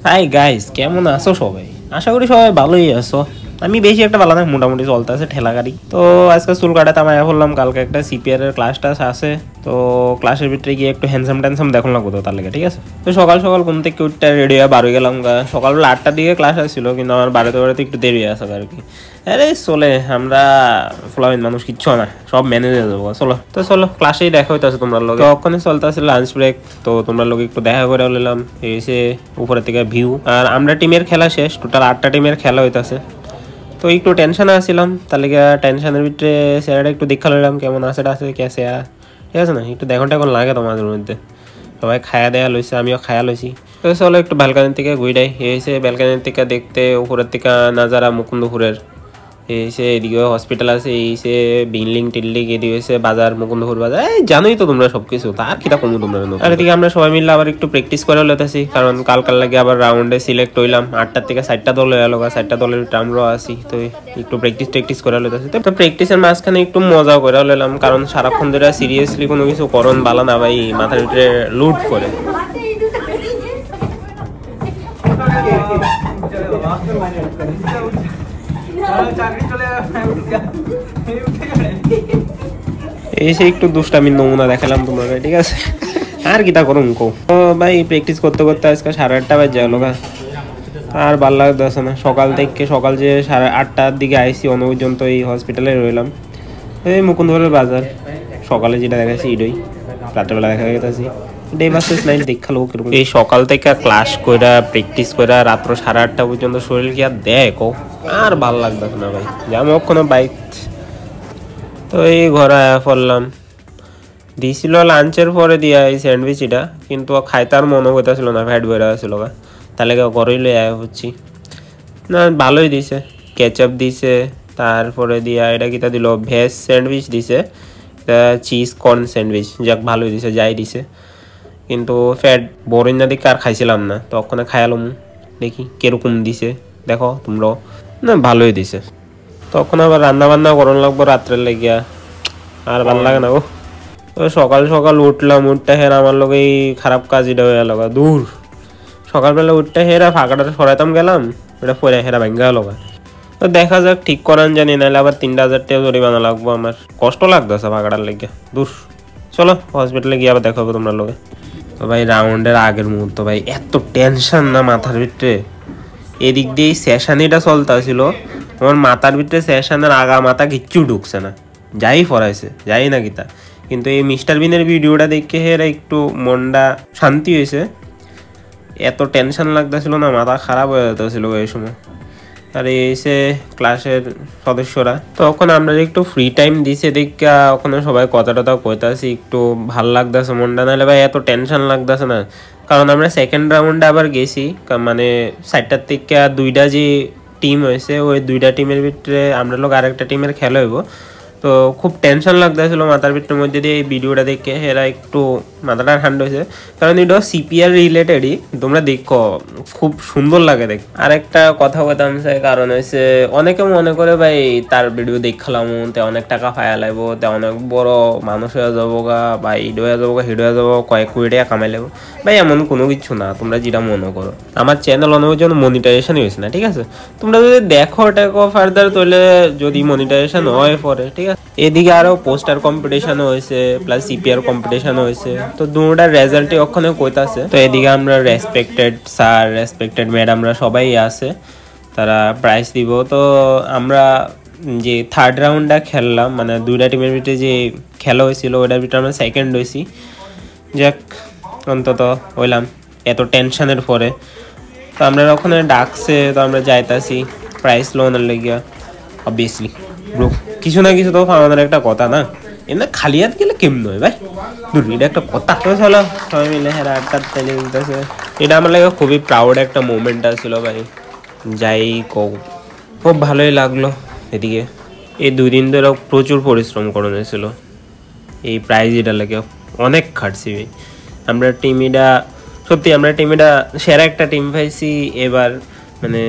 Hi guys, কেমন আছো সবাই? আশা করি সবাই ভালোই আছো। আমি বেশি একটা ভালো না, মোটামুটি চলতেছে ঠেলা গাড়ি। তো আজকে চুল কাটাতে আমি বললাম, কালকে একটা সিপিআর এর ক্লাস টাস আছে, তো ক্লাসের ভিতরে গিয়ে একটু হ্যান্ডসাম ট্যান্ডসাম দেখুন লাগতো তার লেগে, ঠিক আছে? তো সকাল সকাল ঘুম থেকে উঠতে রেডি হয়ে বার হয়ে গেলাম। সকালবেলা 8টার দিকে ক্লাস আসছিল, কিন্তু আমার বাড়িতে একটু দেরি আছে আর কি। আরে চলে, আমরা ফ্লাইন মানুষ কিচ্ছু না, সব ম্যানেজ হয়ে যাবো। চলো ক্লাসেই দেখা হইতেছে তোমরা লোক। তখনই চলতে আছে লাঞ্চ ব্রেক, তো তোমরা লোক একটু দেখা করে নিলাম। এসে উপরের থেকে ভিউ, আর আমরা টিমের খেলা শেষ, টোটাল 8টা টিমের খেলা হইতেছে। তো একটু টেনশনে আসছিলাম, তার লেগে টেনশনের ভিতরে স্যারটা একটু দেখা লইলাম কেমন আছে কেসে, ঠিক আছে না? একটু দেখুন টেকন লাগে তোমাদের মধ্যে। সবাই খায়া দেয়া লইছে, আমিও খায়া লইছি। তো চলো একটু ব্যালকানির থেকে ঘুরাই। এসে ব্যালকানির থেকে দেখতে উপরের থেকে নাজারা মুকুন্দপুরের, এসে এদিকে হসপিটাল আছে, এসে বিল্ডিং টিল্ডিং, এদিকে এসে বাজার, মুকুন্দপুর বাজার, এই জানোই তো তোমরা সবকিছু। তার কিটা কমু তোমরা। আর এদিকে আমরা সবাই মিলে আবার একটু প্র্যাকটিস করে লইতেছি, কারণ কালকার লাগে আবার রাউন্ডে সিলেক্ট হইলাম। 8টার থেকে 4টা দল হয়ে গেল, 4টা দলের আমরাও আছি। তো একটু প্র্যাকটিস করে লইতেছি। তো প্র্যাকটিসের মাঝখানে একটু মজাও করে লইলাম, কারণ সারাক্ষণ ধরে সিরিয়াসলি কোনো কিছু করণ বালা না ভাই, মাথার ভিতরে লুট করে। এসে একটু দুষ্টামি নমুনা দেখালাম তোমাকে, ঠিক আছে? আর কিটা করুন কো ভাই, প্র্যাকটিস করতে করতে আজকে 8:30 বাজে গেল। আর ভাল লাগতেছে না। সকাল যে 8:30টার দিকে আইসি, অন্য পর্যন্ত এই হসপিটালে রইলাম। এই মুকুন্দপুরের বাজার সকালে যেটা দেখাচ্ছি এটাই, রাত্রেবেলা দেখা গেছি এই সকাল থেকে ক্লাস কইরা প্র্যাকটিস কইরা রাত্র 8:30 পর্যন্ত শরীর কি আর দেখো, আর ভাল লাগতেছে না ভাই। যেমন কোনো বাইক। তো এই ঘরে পড়লাম, দিছিল লাঞ্চের পরে দিয়া এই স্যান্ডউইচ, এটা কিন্তু খাইতার মনে হইতেছিল না, ফ্যাট বেড়া ছিল। তাহলে ঘরেই লই আয়া হচ্ছি না। ভালোই দিছে, কেচাপ দিছে, তারপরে দিয়া এটা কিটা দিল, ভেজ স্যান্ডউইচ দিছে, চিজ কর্ন স্যান্ডউইচ, যাক ভালোই দিছে, যাই দিছে। কিন্তু ফ্যাট বোরিং না দেখে আর খাইছিলাম না, তখন খাইলাম, দেখি কিরকম দিছে। দেখো তোমরাও, না ভালোই দিছে। তখন আবার রান্না বান্না করন লাগবো রাত্রের লেগিয়া, আর ভালো লাগে না। তো সকাল সকাল উঠলাম, উঠতে হেরা আমার লোক এই খারাপ কাজ এটা হয়ে গেল। দূর সকালবেলা উঠতে হেরা ফাঁকাটা সরাইতাম গেলাম, এটা পরে হেরা ভাঙ্গা গেল। তো দেখা যাক, ঠিক করান জানি, নাহলে আবার 3,000 টাকা জরিমানা লাগবো। আমার কষ্ট লাগতেছে ফাঁকাটার লেগে। দূর চলো হসপিটালে গিয়ে আবার দেখা হবে তোমরা লোকে। তো ভাই রাউন্ডের আগের মুহূর্ত ভাই, এত টেনশন না মাথার ভিতরে। এদিক দিয়ে সেশানিটা চলতেছিল, আমার মাথার ভিতরে সেশনের আগা মাথা কিচ্ছু ঢুকছে না, যাই ফরাইছে যাই না গীতা। কিন্তু এই মিস্টার বিনের ভিডিওটা দেখে হেরা একটু মনটা শান্তি হয়েছে। এত টেনশন লাগতেছিল না, মাথা খারাপ হয়ে যেতেছিল এই সময়। আর এসে ক্লাসের সদস্যরা, তখন আমরা একটু ফ্রি টাইম দিছে দেখে ওখানে সবাই কথা টথা কইতাছি, একটু ভাল লাগতেছে মনটা। নাহলে ভাই এত টেনশন লাগতেছে না, কারণ আমরা সেকেন্ড রাউন্ডে আবার গেছি। মানে 4টার থেকে 2টা যে টিম হয়েছে, ওই 2টা টিমের ভিতরে আমরা লোক আরেকটা টিমের খেলা হইব। তো খুব টেনশন লাগতেছিল মাথার ভিতরের মধ্যে দিয়ে। এই ভিডিওটা দেখে এরা একটু মাথাটা ঠান্ডা হয়েছে, কারণ এটা সিপিআর রিলেটেডই। তোমরা দেখো, খুব সুন্দর লাগে দেখ। আরেকটা কথা বলতাম, কারণ হয়েছে অনেকে মনে করে ভাই তার ভিডিও দেখালাম তে অনেক টাকা পায়া লাগবো, তে অনেক বড় মানুষ হয়ে যাবো গা, বা হিডো হয়ে যাবো, হিডো হয়ে যাবো, কয়েক কোটি টাকা কামাই লাগবো। ভাই এমন কোনো কিছু না, তোমরা যেটা মনে করো। আমার চ্যানেল অনেক জন্য মনিটাইজেশন হয়েছে না, ঠিক আছে? তোমরা যদি দেখো টেকো ফার্দার, তাহলে যদি মনিটাইজেশন হয় পরে, ঠিক আছে? এদিকে আরো পোস্টার কম্পিটিশন হয়েছে, প্লাস সিপিআর কম্পিটিশন হয়েছে। তো দুটার রেজাল্টই ওখানে কইতাছে। তো এদিকে আমরা রেসপেক্টেড স্যার, রেসপেক্টেড ম্যাডামরা সবাই আছে, তারা প্রাইজ দিব। তো আমরা যে থার্ড রাউন্ডটা খেললাম, মানে 2টা টিমের ভিতরে যে খেলা হয়েছিল, ওটার ভিতরে আমরা সেকেন্ড হয়েছি। যাক অন্তত হইলাম এত টেনশনের পরে। তো আমরা ওখানে ডাকছে, তো আমরা যাইতাছি প্রাইজ লোনের লেগিয়া। অবভিয়াসলি ব্রো, কিছু না কিছু তো আমাদের একটা কথা না, এমনি খালি হাত গেলে কেমন হয় ভাই? দূর, এটা একটা কথা। তো চলো সবাই মিলে হেরা আড্ডা তাইলে দিতেছে। এটা আমার লাগে খুবই প্রাউড একটা মোমেন্ট ছিল ভাই, যাই কও। খুব ভালোই লাগলো। এদিকে এই 2 দিন ধরে প্রচুর পরিশ্রম করানো হয়েছিল এই প্রাইজ এটা লাগে, অনেক খাটছি ভাই। আমরা টিমিটা সত্যি, আমরা টিমিটা সেরা একটা টিম পাইছি এবার। মানে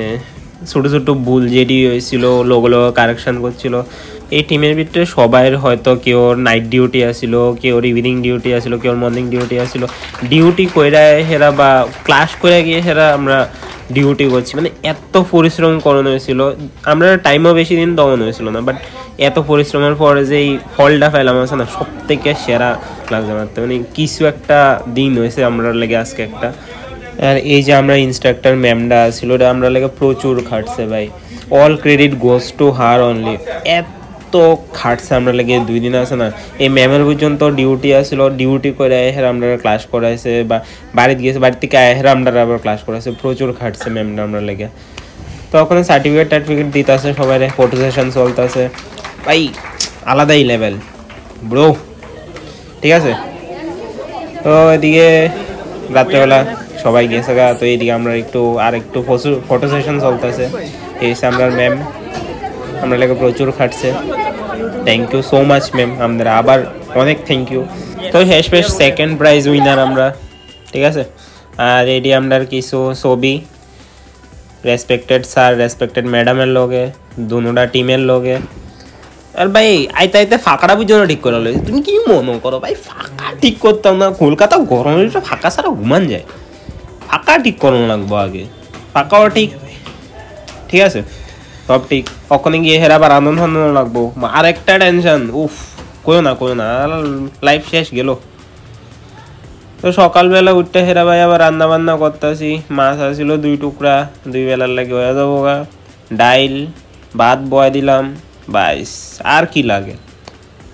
ছোটো ছোটো ভুল যেটি হয়েছিল, লোগো কারেকশান করছিল, এই টিমের ভিতরে সবার হয়তো কেউ নাইট ডিউটি আসিল, কেউ ইভিনিং ডিউটি আসিল, কেউ মর্নিং ডিউটি আসিল। ডিউটি কইরা হেরা বা ক্লাস করে গিয়ে হেরা আমরা ডিউটি করছি, মানে এত পরিশ্রম করানো হয়েছিল। আমরা টাইমও বেশি দিন দেওয়ানো হয়েছিল না, বাট এত পরিশ্রমের পরে যে এই ফলটা পেলাম আছে না, সব থেকে সেরা লাগছে মারতে। মানে কিছু একটা দিন হয়েছে আমরা লেগে আজকে একটা। আর এই যে আমরা ইনস্ট্রাক্টর ম্যামটা ছিল, ওটা আমরা লেগে প্রচুর খাটছে ভাই। All credit goes to her only. এত খাটছে আমরা লেগে 2 দিন আছে না। এই ম্যামের পর্যন্ত ডিউটি আসছিল, ডিউটি করে হেরা আমরা ক্লাস করাইছে, বা বাড়িতে গিয়েছে, বাড়ি থেকে হেরা আমরা আবার ক্লাস করাইছে। প্রচুর খাটছে ম্যামটা আমরা লেগে। তো ওখানে সার্টিফিকেট দিতেছে সবাই, ফটো সেশন চলতেছে ভাই, আলাদাই লেভেল ব্রো, ঠিক আছে। তো এদিকে রাত্রেবেলা সবাই গেছে গা, তো এইদিকে আমরা একটু ফটো সেশন চলতেছে। এই আমরা ম্যাম আমরা লেগে প্রচুর খাটছে। Thank you so much ma'am, আমাদের আবার অনেক থ্যাংক ইউ। তো শেষ সেকেন্ড প্রাইজ উইনার আমরা, ঠিক আছে। আর এটি আমরা কিছু ছবি রেসপেক্টেড স্যার রেসপেক্টেড ম্যাডামের লগে, দুটা টিমের লগে। আর ভাই আইতে আইতে ফাঁকাটা বুঝো ঠিক করে লই। তুমি কি মনে করো ভাই, ফাঁকা ঠিক করতাম না? কলকাতা গরমের ফাঁকা ছাড়া ঘুমান যায়। ফাঁকা ঠিক করানো লাগবো আগে, ফাঁকাও ঠিক আছে, সব ঠিক। ওখানে গিয়ে হেরা আবার আনন্দ লাগবো, আর একটা টেনশন, উফ কইও না লাইফ শেষ গেল। তো সকালবেলা উঠতে হেরা ভাই আবার রান্না বান্না করতেছি। মাছ আসছিল 2 টুকরা, 2 বেলার লাগে হয়ে যাবো গা। ডাইল ভাত বয় দিলাম, বাইস আর কি লাগে,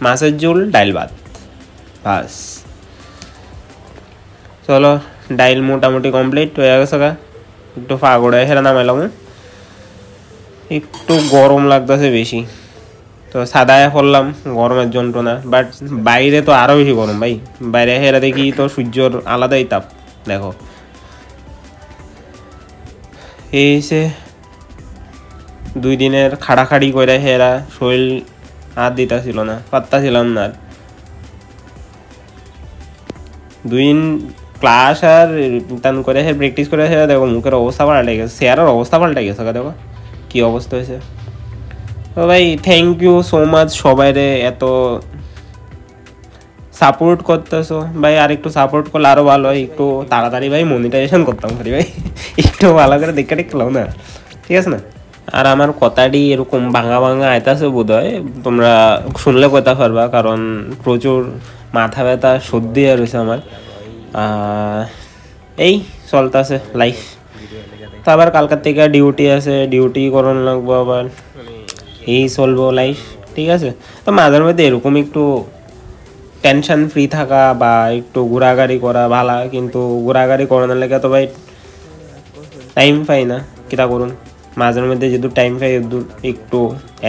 মাছের ঝোল ডাইল ভাত বাস। চলো ডাইল মোটামুটি কমপ্লিট হয়ে গেছে গা। একটু ফাগড়ায় হেরা নামাইলাম, একটু গরম লাগতেছে বেশি, তো সাদায় পড়লাম গরমের যন্ত্রণা। বাট বাইরে তো আরো বেশি গরম ভাই, বাইরে হেরা দেখি তো সূর্যর আলাদাই তাপ। দেখো এই সে 2 দিনের খাড়াখাড়ি করে হেরা শরীর হাত দিতেছিল না, পারতাছিলাম না। 2 দিন ক্লাস আর টান করে প্র্যাকটিস করে হেরা দেখো মুখের অবস্থা পাল্টে গেছে, চেয়ারের অবস্থা পাল্টে গেছে। দেখো কি অবস্থা হয়েছে। তো ভাই থ্যাংক ইউ সো মাচ সবাই রে, এত সাপোর্ট করতেছো ভাই। আর একটু সাপোর্ট করলে আরো ভালো হয়, একটু তাড়াতাড়ি ভাই মনিটাইজেশন করতাম পারি ভাই, একটু ভালো করে দেখে টেকলাম না, ঠিক আছে না। আর আমার কথাটি এরকম ভাঙা আইতাছে বোধ হয়, তোমরা শুনলে কথা পারবা, কারণ প্রচুর মাথা ব্যথা সর্দি আর হয়েছে আমার। এই চলতেছে লাইফ। তো আবার কালকার থেকে ডিউটি আছে, ডিউটি করানো লাগবো আবার, এই চলবো লাইফ, ঠিক আছে। তো মাঝের মধ্যে এরকম একটু টেনশন ফ্রি থাকা বা একটু ঘোরাঘুরি করা ভালো, কিন্তু ঘোরাঘুরি করানোর লেগে তো ভাই টাইম পাই না। কিটা করুন, মাঝের মধ্যে যেহেতু টাইম পাই একটু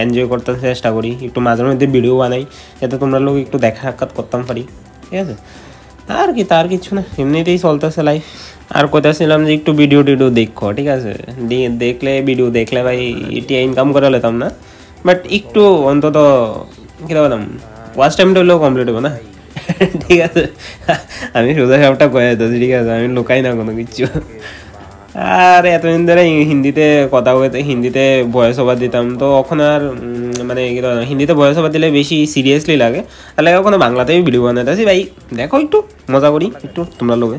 এনজয় করতে চেষ্টা করি, একটু মাঝের মধ্যে ভিডিও বানাই, যাতে তোমরা লোক একটু দেখা সাক্ষাৎ করতাম পারি, ঠিক আছে। আর কি, তার কিছু না, এমনিতেই চলতেছে লাইফ। আর কোথাছিলাম যে একটু ভিডিও দেখো, ঠিক আছে। ভিডিও দেখলে ভাই এটি ইনকাম করে লেতাম না, বাট একটু অন্তত কিটা বলতাম, ওয়াচ টাইমটা হলেও কমপ্লিট হবে না, ঠিক আছে। আমি সোজা সবটা কয়ে যেতেছি, ঠিক আছে, আমি লুকাই না কোনো কিছু। আর এতদিন ধরে হিন্দিতে কথা বলতে, হিন্দিতে ভয়েস ওভার দিতাম, তো এখন আর মানে হিন্দিতে ভয়েস ওভার দিলে বেশি সিরিয়াসলি লাগে, তাহলে ওখানে বাংলাতেই ভিডিও বানাইতেছি ভাই। দেখো একটু মজা করি একটু তোমরা লোকে।